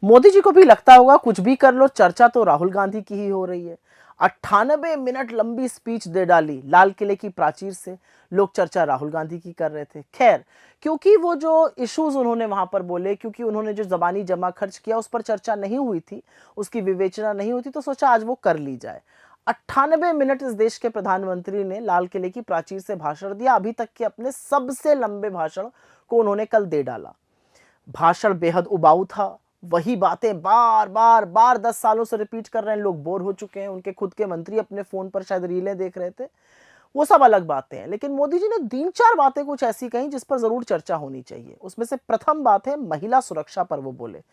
मोदी जी को भी लगता होगा कुछ भी कर लो, चर्चा तो राहुल गांधी की ही हो रही है। 98 मिनट लंबी स्पीच दे डाली लाल किले की प्राचीर से, लोग चर्चा राहुल गांधी की कर रहे थे। खैर, क्योंकि वो जो इश्यूज उन्होंने वहां पर बोले, क्योंकि उन्होंने जो जबानी जमा खर्च किया उस पर चर्चा नहीं हुई थी, उसकी विवेचना नहीं हुई थी, तो सोचा आज वो कर ली जाए। 98 मिनट इस देश के प्रधानमंत्री ने लाल किले की प्राचीर से भाषण दिया। अभी तक के अपने सबसे लंबे भाषण को उन्होंने कल दे डाला। भाषण बेहद उबाऊ था, वही बातें बार बार बार 10 सालों से रिपीट कर रहे हैं, लोग बोर हो चुके हैं। उनके खुद के मंत्री अपने फोन पर शायद रीलें देख रहे थे, वो सब अलग बातें हैं। लेकिन मोदी जी ने 3-4 बातें कुछ ऐसी कही जिस पर जरूर चर्चा होनी चाहिए। उसमें से प्रथम बात है महिला सुरक्षा पर। वो बोले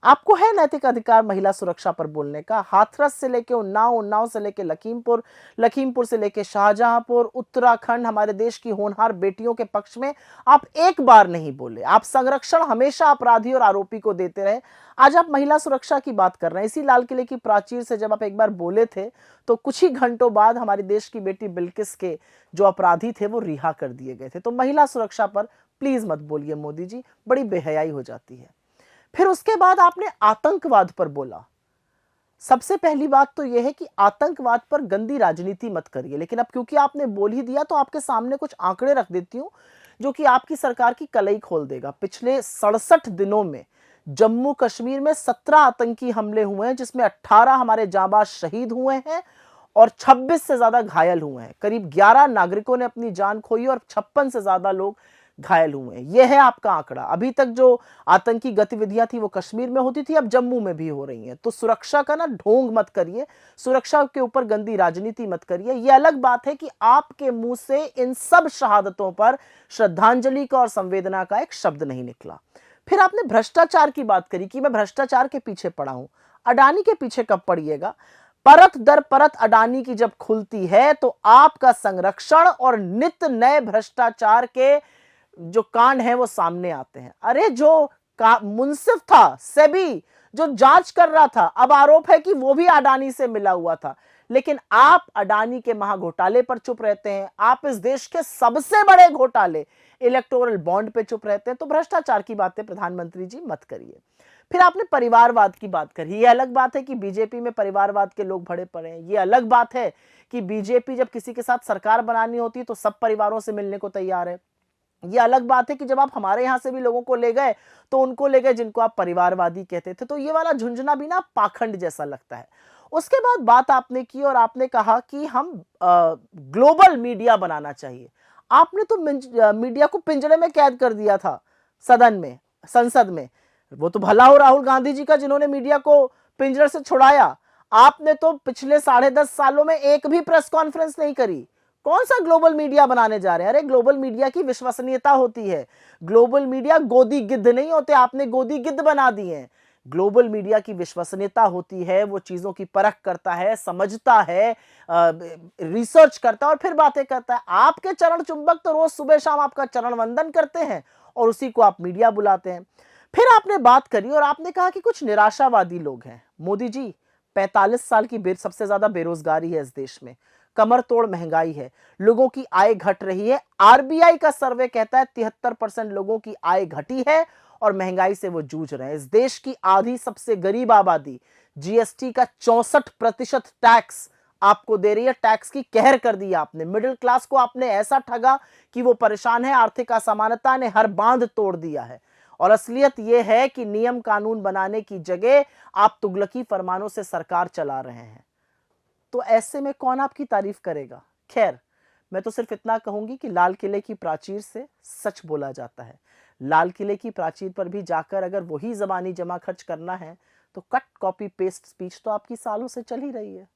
आपको है नैतिक अधिकार महिला सुरक्षा पर बोलने का। हाथरस से लेके उन्नाव, उन्नाव से लेके लखीमपुर, लखीमपुर से लेके शाहजहांपुर, उत्तराखंड, हमारे देश की होनहार बेटियों के पक्ष में आप एक बार नहीं बोले। आप संरक्षण हमेशा अपराधी और आरोपी को देते रहे। आज आप महिला सुरक्षा की बात कर रहे हैं। इसी लाल किले की प्राचीर से जब आप एक बार बोले थे तो कुछ ही घंटों बाद हमारे देश की बेटी बिल्किस के जो अपराधी थे वो रिहा कर दिए गए थे। तो महिला सुरक्षा पर प्लीज मत बोलिए मोदी जी, बड़ी बेहयाई हो जाती है। फिर उसके बाद आपने आतंकवाद पर बोला। सबसे पहली बात तो यह है कि आतंकवाद पर गंदी राजनीति मत करिए। लेकिन अब क्योंकि आपने बोल ही दिया तो आपके सामने कुछ आंकड़े रख देती हूं जो कि आपकी सरकार की कलई खोल देगा। पिछले 67 दिनों में जम्मू कश्मीर में 17 आतंकी हमले हुए हैं, जिसमें 18 हमारे जांबाज शहीद हुए हैं और 26 से ज्यादा घायल हुए हैं। करीब 11 नागरिकों ने अपनी जान खोई और 56 से ज्यादा लोग घायल हुए हैं। यह है आपका आंकड़ा। अभी तक जो आतंकी गतिविधियां थी वो कश्मीर में होती थी, अब जम्मू में भी हो रही हैं। तो सुरक्षा का ना ढोंग मत करिए, सुरक्षा के ऊपर गंदी राजनीति मत करिए। यह अलग बात है कि आपके मुंह से इन सब शहादतों पर श्रद्धांजलि का और संवेदना का एक शब्द नहीं निकला। फिर आपने भ्रष्टाचार की बात करी कि मैं भ्रष्टाचार के पीछे पड़ा हूं। अडानी के पीछे कब पड़िएगा? परत दर परत अडानी की जब खुलती है तो आपका संरक्षण और नित्य नए भ्रष्टाचार के जो कांड है वो सामने आते हैं। अरे जो मुंसिफ था सेबी जो जांच कर रहा था, अब आरोप है कि वो भी अडानी से मिला हुआ था। लेकिन आप अडानी के महाघोटाले पर चुप रहते हैं। आप इस देश के सबसे बड़े घोटाले इलेक्टोरल बॉन्ड पे चुप रहते हैं। तो भ्रष्टाचार की बातें प्रधानमंत्री जी मत करिए। फिर आपने परिवारवाद की बात करी। ये अलग बात है कि बीजेपी में परिवारवाद के लोग भरे पड़े हैं। ये अलग बात है कि बीजेपी जब किसी के साथ सरकार बनानी होती है तो सब परिवारों से मिलने को तैयार है। ये अलग बात है कि जब आप हमारे यहां से भी लोगों को ले गए तो उनको ले गए जिनको आप परिवारवादी कहते थे। तो ये वाला झुंझुना भी ना पाखंड जैसा लगता है। उसके बाद बात आपने की और आपने कहा कि हम ग्लोबल मीडिया बनाना चाहिए। आपने तो मीडिया को पिंजरे में कैद कर दिया था सदन में, संसद में। वो तो भला हो राहुल गांधी जी का जिन्होंने मीडिया को पिंजरे से छुड़ाया। आपने तो पिछले 10.5 सालों में एक भी प्रेस कॉन्फ्रेंस नहीं करी। कौन सा ग्लोबल मीडिया बनाने जा रहे हैं? अरे ग्लोबल मीडिया की विश्वसनीयता होती है। ग्लोबल मीडिया गोदी गिद्ध नहीं होते, आपने गोदी गिद्ध बना दिए हैं। ग्लोबल मीडिया की विश्वसनीयता होती है, वो चीजों की परख करता है, समझता है, रिसर्च करता है और फिर बातें करता है। आपके चरण चुंबक तो रोज सुबह शाम आपका चरण वंदन करते हैं और उसी को आप मीडिया बुलाते हैं। फिर आपने बात करी और आपने कहा कि कुछ निराशावादी लोग हैं। मोदी जी, 45 साल की सबसे ज्यादा बेरोजगारी है इस देश में, कमर तोड़ महंगाई है, लोगों की आय घट रही है। आरबीआई का सर्वे कहता है 73% लोगों की आय घटी है और महंगाई से वो जूझ रहे हैं। इस देश की आधी सबसे गरीब आबादी जीएसटी का 64% टैक्स आपको दे रही है। टैक्स की कहर कर दी आपने। मिडिल क्लास को आपने ऐसा ठगा कि वो परेशान है। आर्थिक असमानता ने हर बांध तोड़ दिया है। और असलियत यह है कि नियम कानून बनाने की जगह आप तुगलकी फरमानों से सरकार चला रहे हैं। तो ऐसे में कौन आपकी तारीफ करेगा? खैर, मैं तो सिर्फ इतना कहूंगी कि लाल किले की प्राचीर से सच बोला जाता है। लाल किले की प्राचीर पर भी जाकर अगर वही जबानी जमा खर्च करना है तो कट कॉपी पेस्ट स्पीच तो आपकी सालों से चल ही रही है।